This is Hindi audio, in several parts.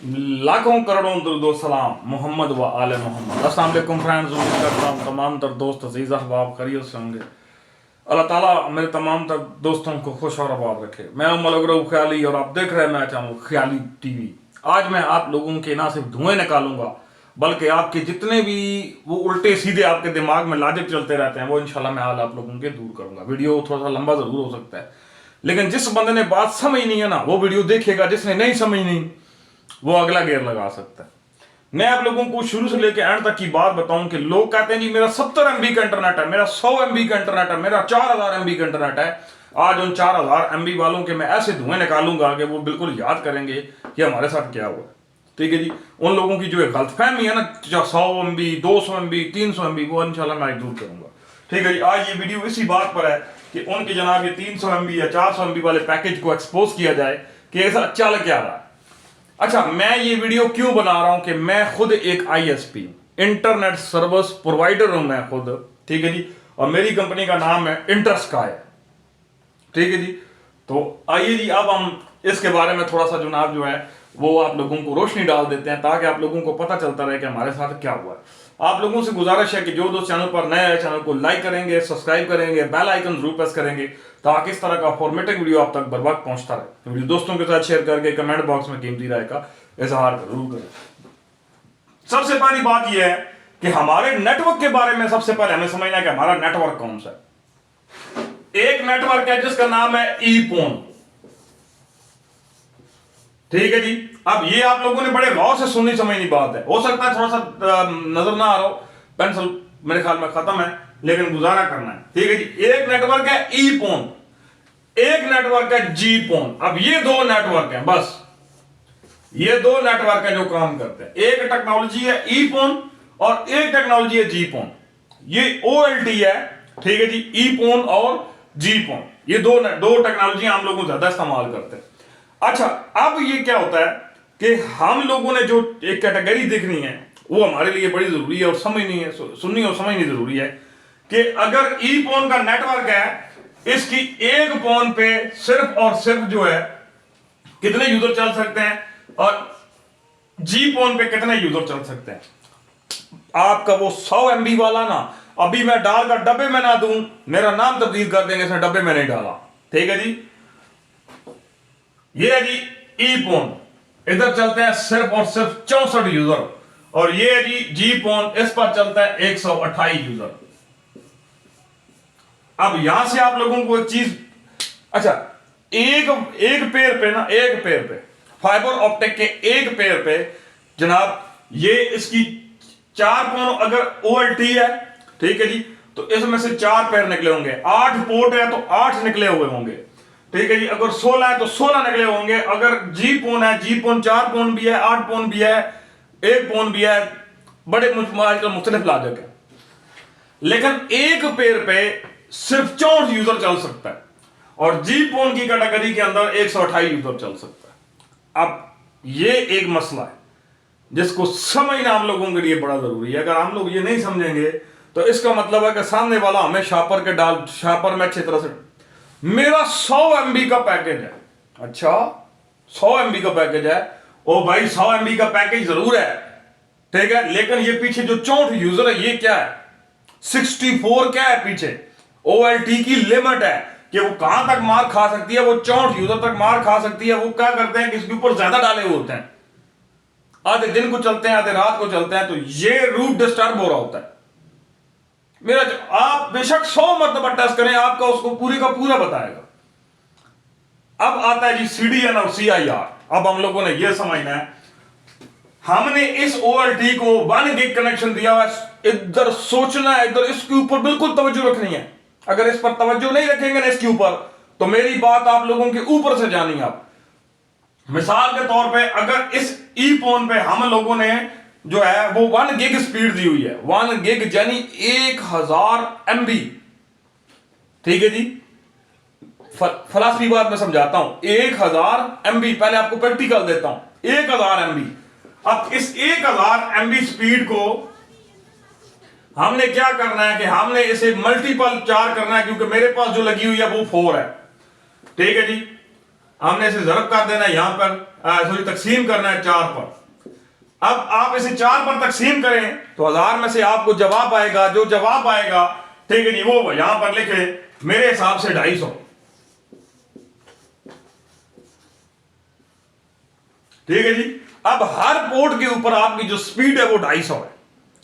लाखों करोड़ों दुरूद व सलाम मोहम्मद व आले मोहम्मद। अस्सलाम वालेकुम फ्रेंड्स, उम्मीद करता हूँ तमाम तर दोस्त अजीज़ अहबाब खैरियत से होंगे। अल्लाह ताला मेरे तमाम तर दोस्तों को खुश और आबाद रखे। मैं हूं मलक रऊफ ख्याली और आप देख रहे हैं मैं चैनल ख्याली टीवी। आज मैं आप लोगों के ना सिर्फ धुएं निकालूंगा बल्कि आपके जितने भी वो उल्टे सीधे आपके दिमाग में लाजिक चलते रहते हैं वो इंशाल्लाह मैं हाल आप लोगों के दूर करूंगा। वीडियो थोड़ा सा लंबा जरूर हो सकता है, लेकिन जिस बंदे ने बात समझ नहीं है ना वो वीडियो देखेगा, जिसने नहीं समझनी वो अगला गेयर लगा सकता है। मैं आप लोगों को शुरू से लेकर एंड तक की बात बताऊं कि लोग कहते हैं जी मेरा 70 MB का इंटरनेट है, मेरा 100 MB का इंटरनेट है, मेरा 4000 MB का इंटरनेट है। आज उन 4000 MB वालों के मैं ऐसे धुएं निकालूंगा कि वो बिल्कुल याद करेंगे कि हमारे साथ क्या हुआ। ठीक है जी, उन लोगों की जो गलतफहमी है ना 100 MB 200 MB 300 MB वो इंशाल्लाह मैं दूर करूंगा। ठीक है जी, आज ये वीडियो इसी बात पर है कि उनके जनाब ये 300 MB या 400 MB वाले पैकेज को एक्सपोज किया जाए कि ऐसा चल क्या रहा है। अच्छा, मैं ये वीडियो क्यों बना रहा हूं कि मैं खुद एक ISP इंटरनेट सर्विस प्रोवाइडर हूं मैं खुद। ठीक है जी, और मेरी कंपनी का नाम है इंटरस्काई। ठीक है जी, तो आइए जी अब हम इसके बारे में थोड़ा सा जनाब जो है वो आप लोगों को रोशनी डाल देते हैं ताकि आप लोगों को पता चलता रहे कि हमारे साथ क्या हुआ है। आप लोगों से गुजारिश है कि जो दोस्त चैनल पर नए हैं चैनल को लाइक करेंगे, सब्सक्राइब करेंगे, बेल आइकन जरूर प्रेस करेंगे ताकि इस तरह का फॉर्मेटिव वीडियो आप तक बर वक्त पहुंचता रहे। वीडियो दोस्तों के साथ शेयर करके कमेंट बॉक्स में कीमती राय का इजहार जरूर करें। सबसे पहली बात यह है कि हमारे नेटवर्क के बारे में सबसे पहले हमें समझना है कि हमारा नेटवर्क कौन सा है। एक नेटवर्क है जिसका नाम है ईपोन। ठीक है जी, अब ये आप लोगों ने बड़े गौर से सुननी समझनी बात है। हो सकता है थोड़ा सा नजर ना आ रहा हो, पेंसिल मेरे ख्याल में खत्म है, लेकिन गुजारा करना है। ठीक है जी, एक नेटवर्क है ईपोन, एक नेटवर्क है जीपोन। अब ये दो नेटवर्क हैं, बस ये दो नेटवर्क हैं जो काम करते हैं। एक टेक्नोलॉजी है ईपोन और एक टेक्नोलॉजी है जीपोन। ये OLT है। ठीक है जी, ईपोन और जीपोन ये दो टेक्नोलॉजी हम लोग ज्यादा इस्तेमाल करते हैं। अच्छा, अब ये क्या होता है कि हम लोगों ने जो एक कैटेगरी देखनी है वो हमारे लिए बड़ी जरूरी है और समझनी है, सुननी और समझनी जरूरी है कि अगर ई फोन का नेटवर्क है, इसकी एक फोन पे सिर्फ और सिर्फ जो है कितने यूजर चल सकते हैं और जी फोन पे कितने यूजर चल सकते हैं। आपका वो 100 MB वाला ना अभी मैं डालकर डब्बे में ना दूं, मेरा नाम तब्दील कर देंगे, इसने डब्बे में नहीं डाला। ठीक है जी, ये है जी ई फोन, इधर चलते हैं सिर्फ और सिर्फ 64 यूजर और ये है जी फोन, इस पर चलता है 128 यूजर। अब यहां से आप लोगों को एक चीज, अच्छा एक पेयर पे ना, एक पेयर पे फाइबर ऑप्टिक के एक पेयर पे जनाब ये इसकी 4 फोन अगर OLT है, ठीक है जी, तो इसमें से 4 पेयर निकले होंगे। 8 पोर्ट है तो 8 निकले हुए होंगे। ठीक है जी, अगर 16 है तो 16 निकले होंगे। अगर जी फोन है, जी फोन 4 फोन भी है, 8 फोन भी है, 1 फोन भी है, बड़े आजकल मुख्तलिफ लाजक है। लेकिन एक पेयर पे सिर्फ 64 यूजर चल सकता है और जी फोन की कैटेगरी के अंदर 128 यूजर चल सकता है। अब ये एक मसला है जिसको समझना हम लोगों के लिए बड़ा जरूरी है। अगर हम लोग ये नहीं समझेंगे तो इसका मतलब है कि सामने वाला हमें शापर में अच्छी तरह से, मेरा 100 MB का पैकेज है। अच्छा 100 MB का पैकेज है, ओ भाई 100 MB का पैकेज जरूर है, ठीक है, लेकिन ये पीछे जो 64 यूजर है ये क्या है, 64 क्या है पीछे, OLT की लिमिट है कि वो कहां तक मार खा सकती है। वो 64 यूजर तक मार खा सकती है। वो क्या करते हैं कि इसके ऊपर ज्यादा डाले हुए होते हैं, आधे दिन को चलते हैं आधे रात को चलते हैं, तो ये रूट डिस्टर्ब हो रहा होता है। मेरा आप बेशक 100 मरतबा टेस्ट करें, आपका उसको पूरी का पूरा बताएगा। अब आता है जी CDN और CIR। अब हम लोगों ने यह समझना है, हमने इस OLT को 1 गिग कनेक्शन दिया हुआ है, इधर सोचना है, इधर इसके ऊपर बिल्कुल तवज्जो रखनी है। अगर इस पर तवज्जो नहीं रखेंगे ना इसके ऊपर, तो मेरी बात आप लोगों के ऊपर से जानी। आप मिसाल के तौर पे अगर इस ई फोन पे हम लोगों ने जो है वो 1 गिग स्पीड दी हुई है, 1 गिग यानी 1000 MB। ठीक है जी, फलासफी बात मैं समझाता हूं। 1000 MB, पहले आपको प्रैक्टिकल देता हूं। 1000 MB, अब इस 1000 MB स्पीड को हमने क्या करना है कि हमने इसे मल्टीपल 4 करना है, क्योंकि मेरे पास जो लगी हुई है वो 4 है। ठीक है जी, हमने इसे ज़रब कर देना है यहां पर, सॉरी तकसीम करना है 4 पर। अब आप इसे 4 पर तकसीम करें तो 1000 में से आपको जवाब आएगा, जो जवाब आएगा ठीक है जी वो यहां पर लिखे मेरे हिसाब से 250। ठीक है जी। अब हर पोर्ट के ऊपर आपकी जो स्पीड है वो 250 है।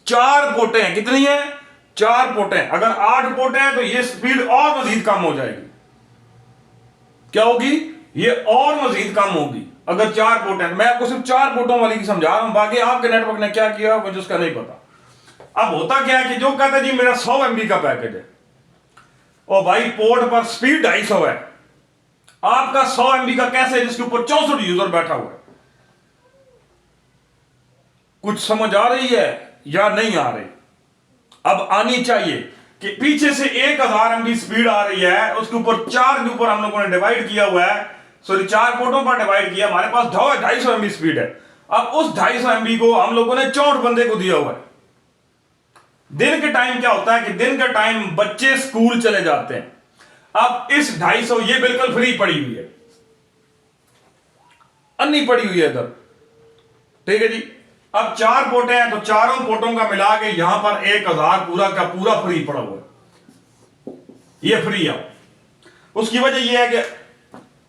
4 पोर्टें हैं, कितनी है? 4 पोर्टें। अगर 8 पोर्टें हैं तो ये स्पीड और मजीद कम हो जाएगी। क्या होगी? ये और मजीद कम होगी अगर 4 पोर्ट हैं। मैं आपको सिर्फ 4 पोर्टों वाली की समझा रहा हूं, बाकी आपके नेटवर्क ने क्या किया मुझे उसका नहीं पता। अब होता क्या है कि जो कहता है जी मेरा 100 MB का पैकेज है और भाई पोर्ट पर स्पीड 250 है, आपका 100 MB का कैसे जिसके ऊपर 64 यूजर बैठा हुआ है? कुछ समझ आ रही है या नहीं आ रही? अब आनी चाहिए कि पीछे से 1000 MB स्पीड आ रही है, उसके ऊपर 4 के ऊपर हम लोगों ने डिवाइड किया हुआ है, सॉरी 4 पोर्टों पर डिवाइड किया, हमारे पास 250 MB स्पीड है। अब उस 250 MB को हम लोगों ने 64 बंदे को दिया हुआ है। दिन के टाइम क्या होता है कि दिन के टाइम बच्चे स्कूल चले जाते हैं। अब इस 250 ये बिल्कुल फ्री पड़ी हुई है, अन्नी पड़ी हुई है इधर। ठीक है जी। अब 4 पोर्टें हैं तो चारों पोर्टों का मिला के यहां पर 1000 पूरा का पूरा फ्री पड़ा हुआ है, ये फ्री है। उसकी वजह यह है कि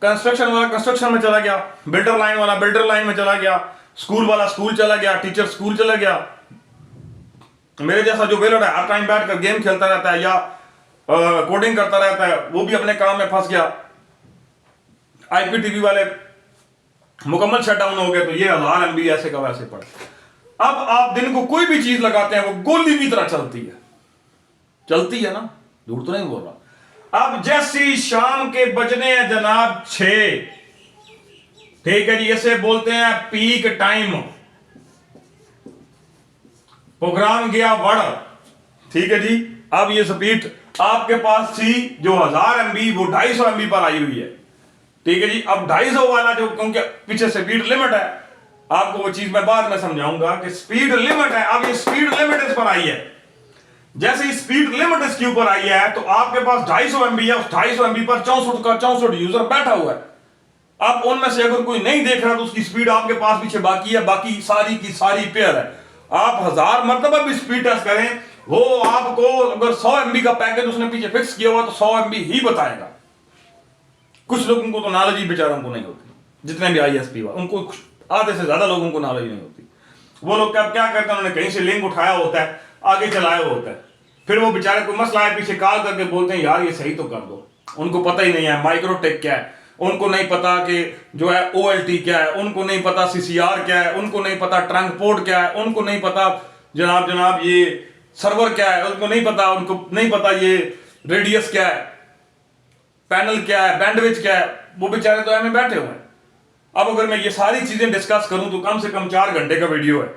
कंस्ट्रक्शन वाला कंस्ट्रक्शन में चला गया, बिल्डर लाइन वाला बिल्डर लाइन में चला गया, स्कूल वाला स्कूल चला गया, टीचर स्कूल चला गया। मेरे जैसा जो वेलर है हर टाइम बैठकर गेम खेलता रहता है या कोडिंग करता रहता है, वो भी अपने काम में फंस गया। IPTV वाले मुकम्मल शटडाउन हो गए तो ये 1000 MB ऐसे का वैसे पड़े। अब आप दिन को कोई भी चीज लगाते हैं वो गोली की तरह चलती है ना, झूठ तो नहीं बोल रहा। अब जैसी शाम के बजने हैं जनाब 6, ठीक है जी, इसे बोलते हैं पीक टाइम। प्रोग्राम गया वड़, ठीक है जी। अब ये स्पीड आपके पास थी जो 1000 MB वो 250 MB पर आई हुई है, ठीक है जी। अब 250 वाला जो, क्योंकि पीछे स्पीड लिमिट है, आपको वो चीज मैं बाद में समझाऊंगा कि स्पीड लिमिट है। अब ये स्पीड लिमिट इस पर आई है, जैसे ही स्पीड लिमिट इसके ऊपर आई है तो आपके पास 250 MB है, उस 250 MB पर 64 का 64 यूजर बैठा हुआ है। अब उनमें से अगर कोई नहीं देख रहा तो उसकी स्पीड आपके पास पीछे बाकी है, बाकी सारी की सारी पेयर है। आप 1000 मरतबा भी स्पीड टेस्ट करें, वो आपको अगर 100 MB का पैकेज उसने पीछे फिक्स किया हुआ तो 100 MB ही बताएगा। कुछ लोगों को तो नॉलेज ही बेचारों को नहीं होती, जितने भी ISP वाले, उनको आधे से ज्यादा लोगों को नॉलेज नहीं होती। वो लोग क्या करते हैं, उन्होंने कहीं से लिंक उठाया होता है, आगे चलाया होता है, फिर वो बेचारे कोई मसला है पीछे कॉल करके बोलते हैं यार ये सही तो कर दो। उनको पता ही नहीं है माइक्रोटेक क्या है, उनको नहीं पता कि जो है OLT क्या है, उनको नहीं पता CCR क्या है, उनको नहीं पता ट्रंक पोर्ट क्या है, उनको नहीं पता जनाब ये सर्वर क्या है, उनको नहीं पता ये रेडियस क्या है, पैनल क्या है, बैंडविड्थ क्या है। वो बेचारे तो हमें बैठे हुए हैं। अब अगर मैं ये सारी चीजें डिस्कस करूं तो कम से कम 4 घंटे का वीडियो है,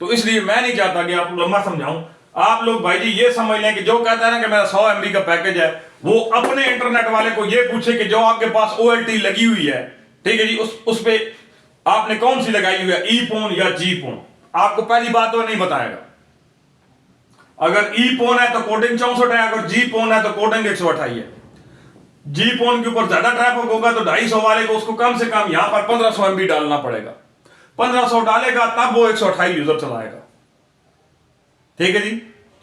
तो इसलिए मैं नहीं चाहता कि आपको लंबा समझाऊं। आप लोग भाई जी ये समझ लें कि जो कहता है ना कि मेरा 100 MB का पैकेज है, वो अपने इंटरनेट वाले को ये पूछे कि जो आपके पास OLT लगी हुई है, ठीक है जी, उस पे आपने कौन सी लगाई हुई है, E-PON या G-PON। आपको पहली बात तो नहीं बताएगा। अगर E-PON है तो कोडिंग 64 है, अगर G-PON है तो कोडिंग 128 है। G-PON के ऊपर ज्यादा ट्रैफिक होगा तो 250 वाले को उसको कम से कम यहां पर 1500 MB डालना पड़ेगा। 1500 डालेगा तब वो 128 यूजर चलाएगा, ठीक है जी।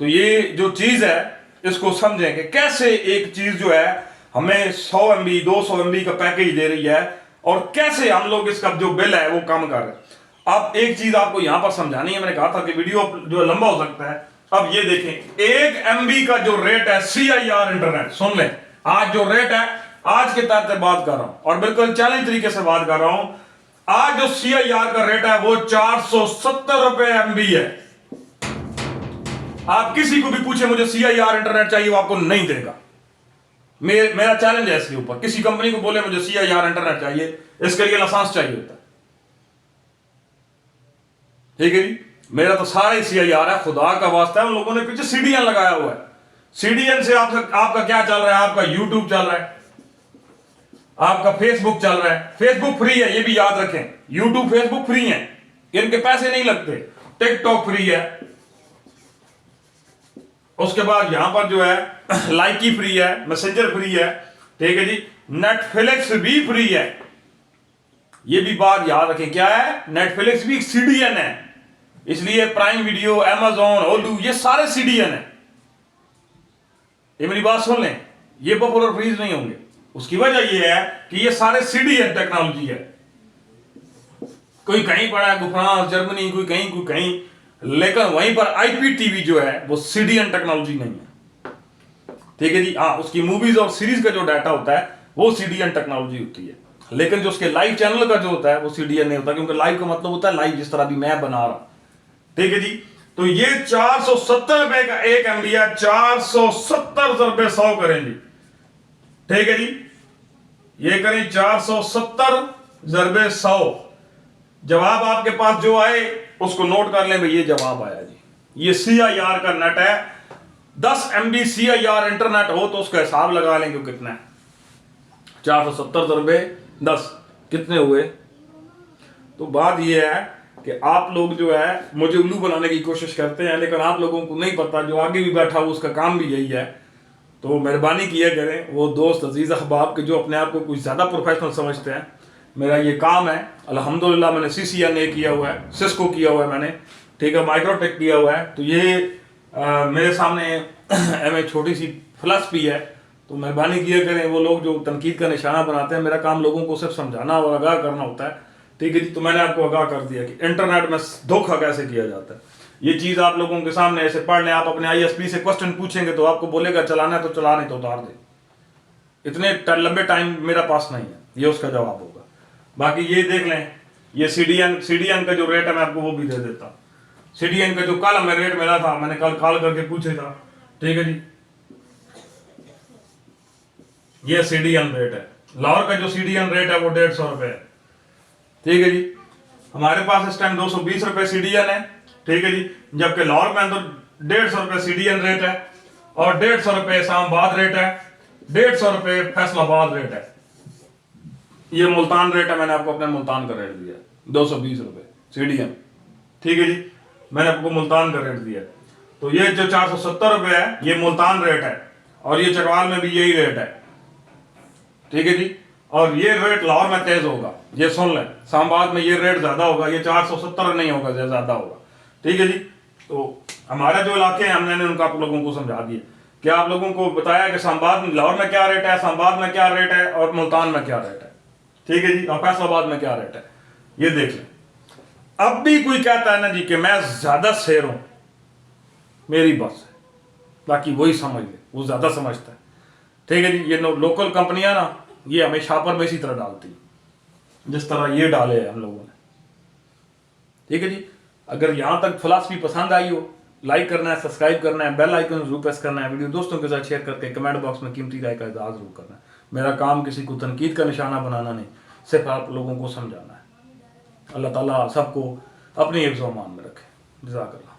तो ये जो चीज है इसको समझें कि कैसे एक चीज जो है हमें 100 MB 200 MB का पैकेज दे रही है और कैसे हम लोग इसका जो बिल है वो कम कर रहे हैं। अब एक चीज आपको यहां पर समझानी है, मैंने कहा था कि वीडियो जो लंबा हो सकता है। अब ये देखें 1 MB का जो रेट है CIR इंटरनेट, सुन लें आज जो रेट है, आज के तहत बात कर रहा हूं और बिल्कुल चैलेंज तरीके से बात कर रहा हूं। आज जो CIR का रेट है वो 470 रुपए MB है। आप किसी को भी पूछे मुझे CIR इंटरनेट चाहिए, वो आपको नहीं देगा। मेरा चैलेंज है इसके ऊपर। किसी कंपनी को बोले मुझे CIR इंटरनेट चाहिए, इसके लिए लाइसेंस चाहिए होता है, ठीक है जी। मेरा तो सारा ही CIR है, खुदा का वास्ता है। उन लोगों ने पीछे CDN लगाया हुआ है। CDN से आपका क्या चल रहा है, आपका YouTube चल रहा है, आपका Facebook चल रहा है। Facebook फ्री है, ये भी याद रखें। YouTube Facebook फ्री है, इनके पैसे नहीं लगते। TikTok फ्री है, उसके बाद यहां पर जो है लाइकी फ्री है, मैसेंजर फ्री है, ठीक है जी। नेटफ्लिक्स भी फ्री है। ये भी बात याद रखें, क्या है, नेटफ्लिक्स भी सीडीएन है, इसलिए प्राइम वीडियो, अमेजॉन, होलू, ये सारे सीडीएन है। ये मेरी बात सुन लें, ये पॉपुलर फ्रीज नहीं होंगे। उसकी वजह ये है कि ये सारे सीडीएन टेक्नोलॉजी है। कोई कहीं पड़ा है, फ्रांस, जर्मनी, कोई कहीं, लेकिन वहीं पर आईपीटीवी जो है वो सीडीएन टेक्नोलॉजी नहीं है। ठीक है जी। हाँ, उसकी मूवीज और सीरीज का जो डाटा होता है वो सीडीएन टेक्नोलॉजी होती है, लेकिन जो उसके लाइव चैनल का जो होता है वो सीडीएन नहीं होता, क्योंकि लाइव का मतलब होता है लाइव, जिस तरह भी मैं बना रहा हूं। ठीक है जी। तो ये 470 रुपए का एक एमबी है, 470 रुपए 100 करें जी। ठीक है जी, ये करें 470 रुपए 100। जवाब आपके पास जो आए उसको नोट कर लें भाई, ये जवाब आया जी। ये CIR का नेट है, 10 MB CIR इंटरनेट हो तो उसका हिसाब लगा लें कि कितना है। 470 रुपए 10 कितने हुए। तो बात ये है कि आप लोग जो है मुझे उल्लू बनाने की कोशिश करते हैं, लेकिन आप लोगों को नहीं पता, जो आगे भी बैठा हो उसका काम भी यही है। तो मेहरबानी किया करें, वो दोस्त अजीज अहबाब के जो अपने आप को कुछ ज़्यादा प्रोफेशनल समझते हैं, मेरा ये काम है अल्हम्दुलिल्लाह। मैंने CCNA किया हुआ है, सिस्को किया हुआ है मैंने, ठीक है, माइक्रोटेक किया हुआ है। तो ये मेरे सामने एम छोटी सी फिलॉसफी है। तो मेहरबानी किया करें, वो लोग जो तनकीद का निशाना बनाते हैं, मेरा काम लोगों को सिर्फ समझाना और आगाह करना होता है। ठीक है जी। तो मैंने आपको आगाह कर दिया कि इंटरनेट में धोखा कैसे किया जाता है। ये चीज़ आप लोगों के सामने ऐसे पढ़ लें, आप अपने ISP से क्वेश्चन पूछेंगे तो आपको बोलेगा चलाना है तो चला, नहीं तो उतार दे। इतने लंबे टाइम मेरा पास नहीं है, ये उसका जवाब होगा। बाकी ये देख लें, ये सीडीएन का जो रेट है मैं आपको वो भी दे देता हूँ। सीडीएन का जो कल हमें रेट मिला था, मैंने कल कॉल करके पूछे था। ठीक है जी, ये सीडीएन रेट है। लाहौर का जो सीडीएन रेट है वो 150 रुपये है। ठीक है जी। हमारे पास इस टाइम 220 रुपये सीडीएन है। ठीक है जी। जबकि लाहौर में तो 150 रुपये सीडीएन रेट है, और 150 रुपये इस्लामाबाद रेट है, 150 रुपये फैसलाबाद रेट है। ये मुल्तान रेट है, मैंने आपको अपने मुल्तान का रेट दिया 220 रुपये सीडीएन। ठीक है जी, मैंने आपको मुल्तान का रेट दिया। तो ये जो 470 रुपये है ये मुल्तान रेट है, और ये चकवाल में भी यही रेट है। ठीक है जी। और ये रेट लाहौर में तेज होगा, ये सुन लें। इस्लामाबाद में ये रेट ज्यादा होगा, ये 470 नहीं होगा, ज्यादा होगा। ठीक है जी। तो हमारे जो इलाके हैं हमने उनका आप लोगों को समझा दिया कि आप लोगों को बताया कि इस्लामाबाद में, लाहौर में क्या रेट है, इस्लामाबाद में क्या रेट है, और मुल्तान में क्या रेट है। ठीक है जी। और फैसलाबाद में क्या रेट है, ये देख लें। अब भी कोई कहता है ना जी कि मैं ज्यादा शेर हूं, मेरी बस है, बाकी वही समझ ले, वो ज्यादा समझता है। ठीक है जी। ये लोकल कंपनियां ना, ये हमें शापर में इसी तरह डालती है जिस तरह ये डाले हैं हम लोगों ने। ठीक है जी। अगर यहां तक फिलॉसफी पसंद आई हो, लाइक करना है, सब्सक्राइब करना है, बेल आइकन जरूर प्रेस करना है, वीडियो दोस्तों के साथ शेयर करके कमेंट बॉक्स में कीमती राय का इज़हार जरूर करना है। मेरा काम किसी को तनकीद का निशाना बनाना नहीं, सिर्फ आप लोगों को समझाना है। अल्लाह ताला सबको अपनी हिफ्ज़-ओ-अमान में रखे। जज़ाकल्लाह।